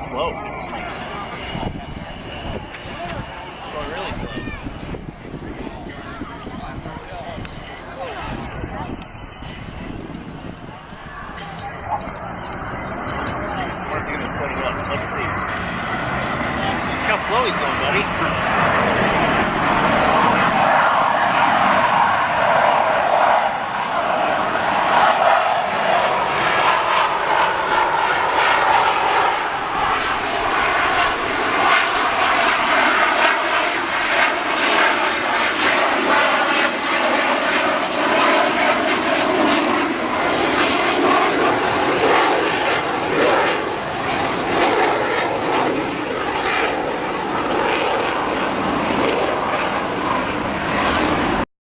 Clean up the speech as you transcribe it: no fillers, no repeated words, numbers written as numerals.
slow. Going really slow. Or is he gonna slow you up? Let's see. Look how slow he's going, buddy.